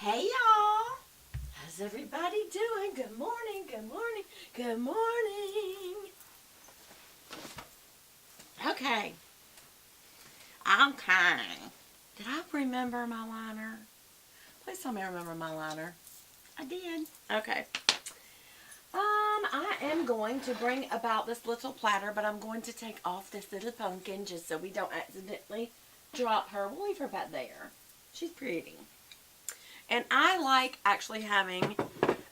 Hey y'all! How's everybody doing? Good morning, good morning, good morning. Okay. Okay. Did I remember my liner? Please tell me I remember my liner. I did. Okay. I am going to bring about this little platter, but I'm going to take off this little pumpkin just so we don't accidentally drop her. We'll leave her back there. She's pretty. And I like actually having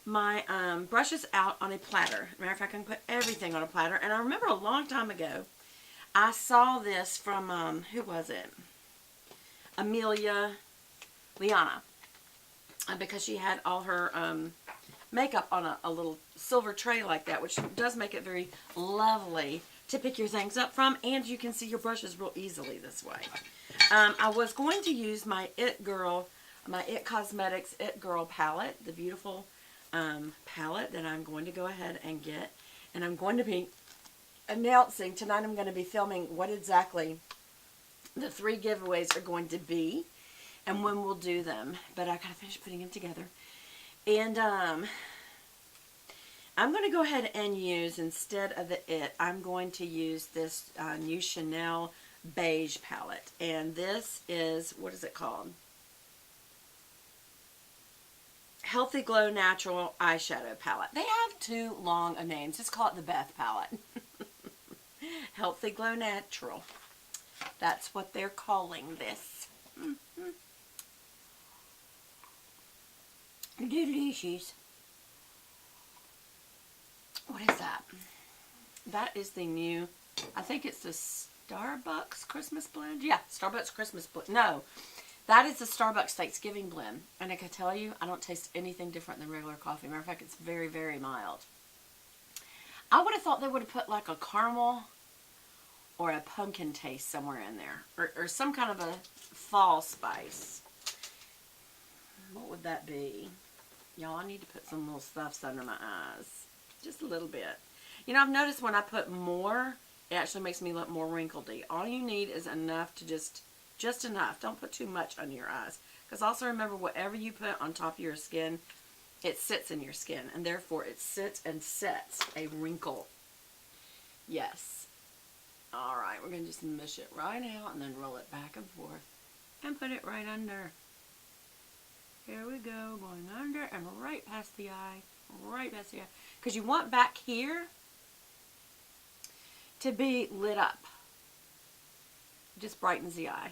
my brushes out on a platter. Matter of fact, I can put everything on a platter. And I remember a long time ago, I saw this from, who was it? Amelia Liana. Because she had all her makeup on a little silver tray like that, which does make it very lovely to pick your things up from. And you can see your brushes real easily this way. I was going to use my It Cosmetics It Girl palette, the beautiful palette that I'm going to go ahead and get. And I'm going to be announcing, tonight I'm going to be filming what exactly the 3 giveaways are going to be and when we'll do them. But I got to finish putting them together. And I'm going to go ahead and use, instead of I'm going to use this new Chanel Beige palette. And this is, what is it called? Healthy Glow Natural Eyeshadow Palette. They have too long a name. Just call it the Beth palette. Healthy Glow Natural. That's what they're calling this. Delicious. What is that? That is the new, I think it's the Starbucks Christmas blend. Yeah, Starbucks Christmas blend. No. That is the Starbucks Thanksgiving blend. And I can tell you, I don't taste anything different than regular coffee. Matter of fact, it's very, very mild. I would have thought they would have put like a caramel or a pumpkin taste somewhere in there. Or some kind of a fall spice. What would that be? Y'all, I need to put some little stuffs under my eyes. Just a little bit. You know, I've noticed when I put more, it actually makes me look more wrinkledy. All you need is enough to just enough. Don't put too much under your eyes. Because also remember, whatever you put on top of your skin, it sits in your skin. And therefore, it sits and sets a wrinkle. Yes. Alright, we're going to just mush it right out and then roll it back and forth. And put it right under. Here we go. Going under and right past the eye. Right past the eye. Because you want back here to be lit up. Just brightens the eye.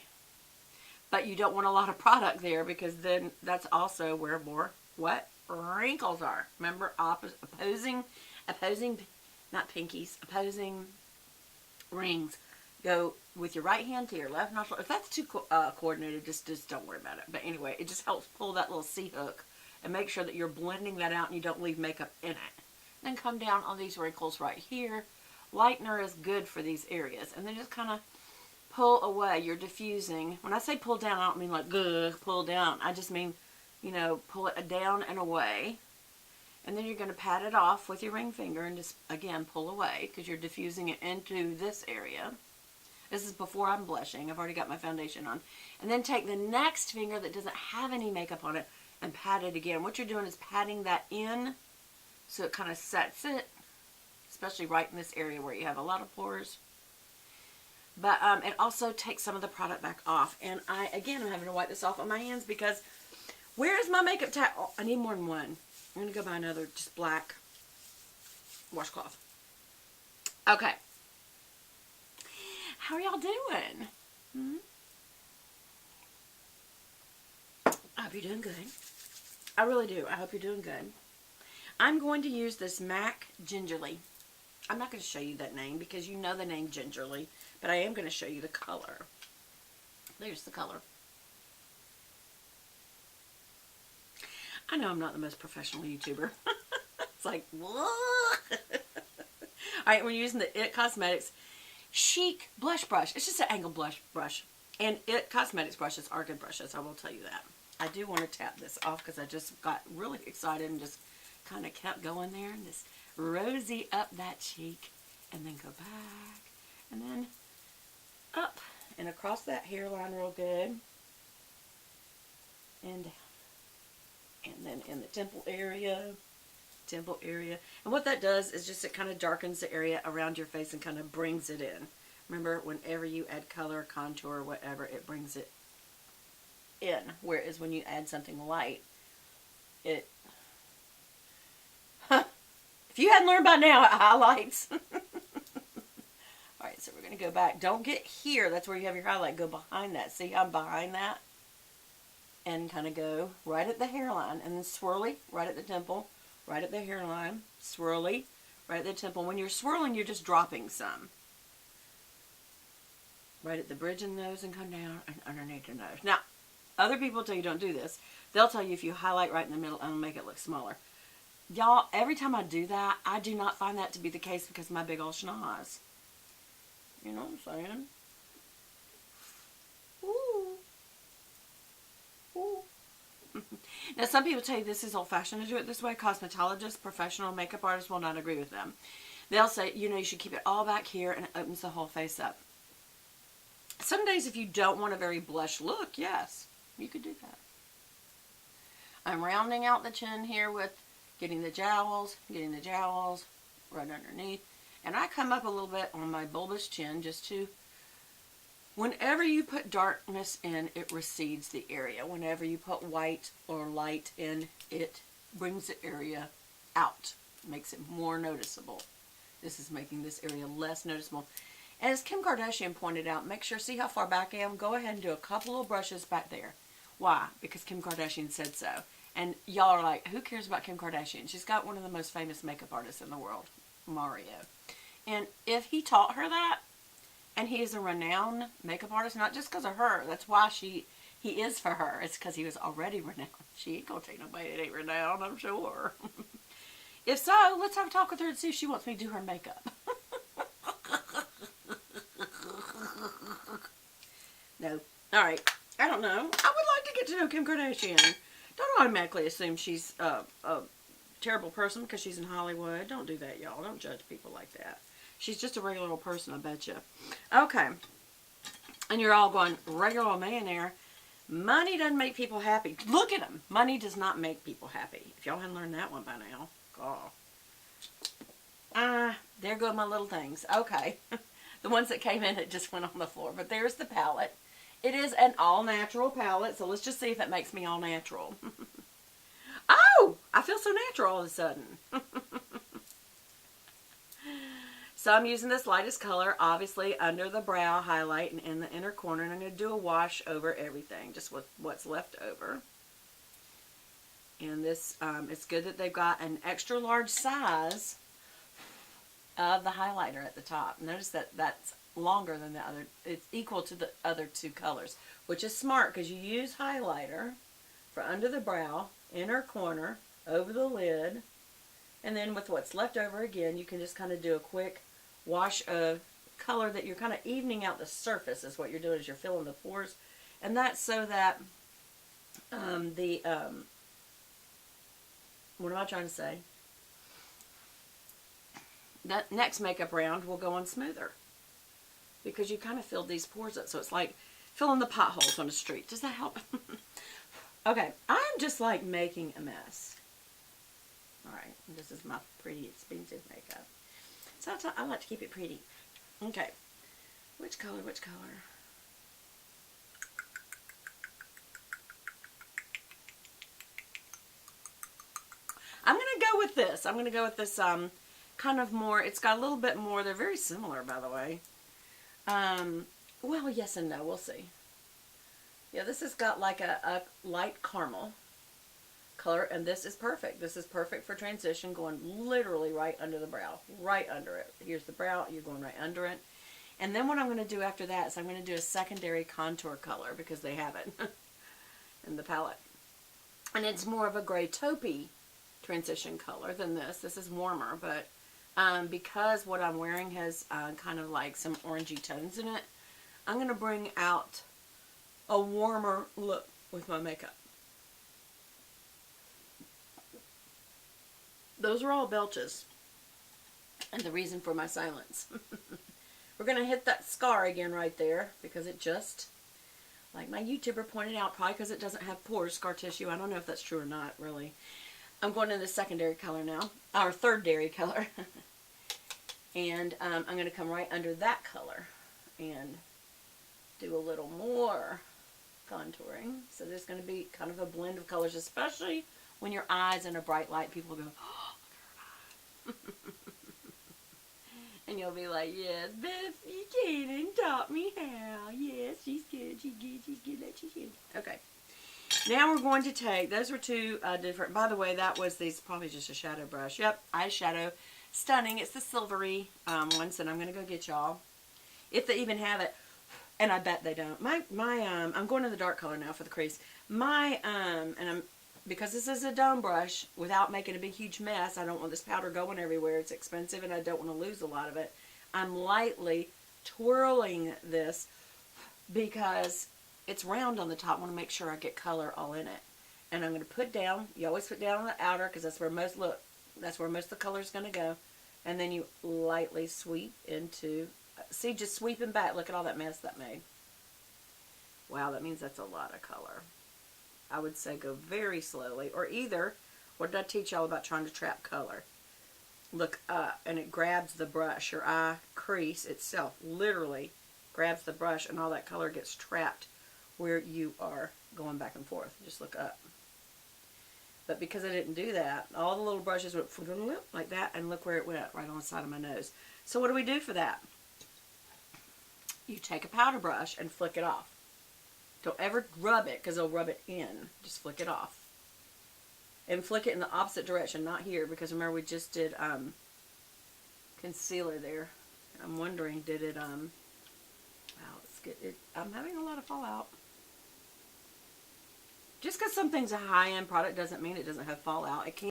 But you don't want a lot of product there, because then that's also where more what? Wrinkles are. Remember, opposing, not pinkies, opposing rings. Go with your right hand to your left nostril. If that's too coordinated, just don't worry about it. But anyway, it just helps pull that little C-hook and make sure that you're blending that out and you don't leave makeup in it. Then come down on these wrinkles right here. Lightener is good for these areas. And then just kind of pull away. You're diffusing. When I say pull down, I don't mean like pull down. I just mean, you know, pull it down and away. And then you're going to pat it off with your ring finger and just, again, pull away, because you're diffusing it into this area. This is before I'm blushing. I've already got my foundation on. And then take the next finger that doesn't have any makeup on it and pat it again. What you're doing is patting that in so it kind of sets it, especially right in this area where you have a lot of pores. But it also takes some of the product back off. And I'm having to wipe this off on my hands because where is my makeup towel? I need more than one. I'm going to go buy another just black washcloth. Okay. How are y'all doing? I hope you're doing good. I really do. I hope you're doing good. I'm going to use this MAC Gingerly. I'm not going to show you that name because you know the name Gingerly, but I am going to show you the color. There's the color. I know I'm not the most professional YouTuber. It's like, what? Alright, we're using the It Cosmetics Chic Blush Brush. It's just an angled blush brush. And It Cosmetics brushes are good brushes, I will tell you that. I do want to tap this off because I just got really excited and just kind of kept going there. And just rosy up that cheek. And then go back. And then up and across that hairline real good. And down. And then in the temple area. And what that does is just it kind of darkens the area around your face and kind of brings it in. Remember, whenever you add color, contour, whatever, it brings it in. Whereas when you add something light, it... If you hadn't learned by now, it highlights. Alright, so we're going to go back. Don't get here. That's where you have your highlight. Go behind that. See how I'm behind that? And kind of go right at the hairline. And then swirly, right at the temple. Right at the hairline. Swirly, right at the temple. When you're swirling, you're just dropping some. Right at the bridge of the nose and come down and underneath the nose. Now, other people tell you don't do this. They'll tell you if you highlight right in the middle, it'll make it look smaller. Y'all, every time I do that, I do not find that to be the case because of my big old schnoz. You know what I'm saying? Ooh. Ooh. Now, some people tell you this is old-fashioned to do it this way. Cosmetologists, professional makeup artists will not agree with them. They'll say, you know, you should keep it all back here and it opens the whole face up. Some days, if you don't want a very blush look, yes, you could do that. I'm rounding out the chin here with getting the jowls right underneath. And I come up a little bit on my bulbous chin just to, whenever you put darkness in, it recedes the area. Whenever you put white or light in, it brings the area out, makes it more noticeable. This is making this area less noticeable. And as Kim Kardashian pointed out, make sure, see how far back I am? Go ahead and do a couple of brushes back there. Why? Because Kim Kardashian said so. And y'all are like, who cares about Kim Kardashian? She's got one of the most famous makeup artists in the world, Mario. And if he taught her that, and he is a renowned makeup artist, not just because of her, that's why he is for her. It's because he was already renowned. She ain't going to take nobody that ain't renowned, I'm sure. If so, let's have a talk with her and see if she wants me to do her makeup. No. Alright. I don't know. I would like to get to know Kim Kardashian. Don't automatically assume she's a terrible person because she's in Hollywood. Don't do that, y'all. Don't judge people like that. She's just a regular old person, I bet you. Okay. And you're all going, regular old millionaire. Money doesn't make people happy. Look at them. Money does not make people happy. If y'all hadn't learned that one by now. God. There go my little things. Okay. The ones that came in, it just went on the floor. But there's the palette. It is an all-natural palette, so let's just see if it makes me all-natural. Oh! I feel so natural all of a sudden. So I'm using this lightest color, obviously, under the brow highlight and in the inner corner. And I'm going to do a wash over everything, just with what's left over. And this, it's good that they've got an extra large size of the highlighter at the top. Notice that that's longer than the other. It's equal to the other two colors, which is smart because you use highlighter for under the brow, inner corner, over the lid, and then with what's left over again, you can just kind of do a quick wash of color that you're kind of evening out the surface is what you're doing, is you're filling the pores. And that's so that what am I trying to say? That next makeup round will go on smoother. Because you kind of filled these pores up. So it's like filling the potholes on the street. Does that help? Okay. I'm just like making a mess. Alright. This is my pretty expensive makeup. So I like to keep it pretty. Okay. Which color? Which color? I'm going to go with this. I'm going to go with this kind of more. It's got a little bit more. They're very similar, by the way. Well, yes and no. We'll see. Yeah, this has got like a light caramel color, and this is perfect. This is perfect for transition, going literally right under the brow. Right under it. Here's the brow. You're going right under it. And then what I'm going to do after that is I'm going to do a secondary contour color, because they have it in the palette. And it's more of a gray taupey transition color than this. This is warmer, but because what I'm wearing has kind of like some orangey tones in it, I'm going to bring out a warmer look with my makeup. Those are all belches, and the reason for my silence. We're going to hit that scar again right there, because it just Like my YouTuber pointed out, probably because it doesn't have pores, scar tissue. I don't know if that's true or not, really. I'm going into the secondary color now, or thirdary color. And I'm going to come right under that color and do a little more contouring. So there's going to be kind of a blend of colors, especially when your eye's in a bright light. People go, oh, look at her eye. And you'll be like, yes, Bessie Cannon taught me how. Yes, she's good, she's good, she's good, like she's good. Okay. Now we're going to take, those were two different, by the way, that was these, probably just a shadow brush. Yep, eyeshadow. Stunning. It's the silvery ones, and I'm going to go get y'all. If they even have it. And I bet they don't. I'm going to the dark color now for the crease. Because this is a dome brush, without making a big huge mess, I don't want this powder going everywhere. It's expensive and I don't want to lose a lot of it. I'm lightly twirling this because it's round on the top. I want to make sure I get color all in it. And I'm going to put down, you always put down on the outer because that's where most of the color is going to go. And then you lightly sweep into, see, just sweeping back. Look at all that mess that made. Wow, that means that's a lot of color. I would say go very slowly, or either, what did I teach y'all about trying to trap color? Look up, and it grabs the brush. Your eye crease itself literally grabs the brush, and all that color gets trapped where you are going back and forth. Just look up. But because I didn't do that, all the little brushes went like that, and look where it went, right on the side of my nose. So what do we do for that? You take a powder brush and flick it off. Don't ever rub it, because it'll rub it in. Just flick it off. And flick it in the opposite direction, not here, because remember we just did concealer there. I'm wondering, did it, wow, let's get it, I'm having a lot of fallout. Just because something's a high-end product doesn't mean it doesn't have fallout. It can.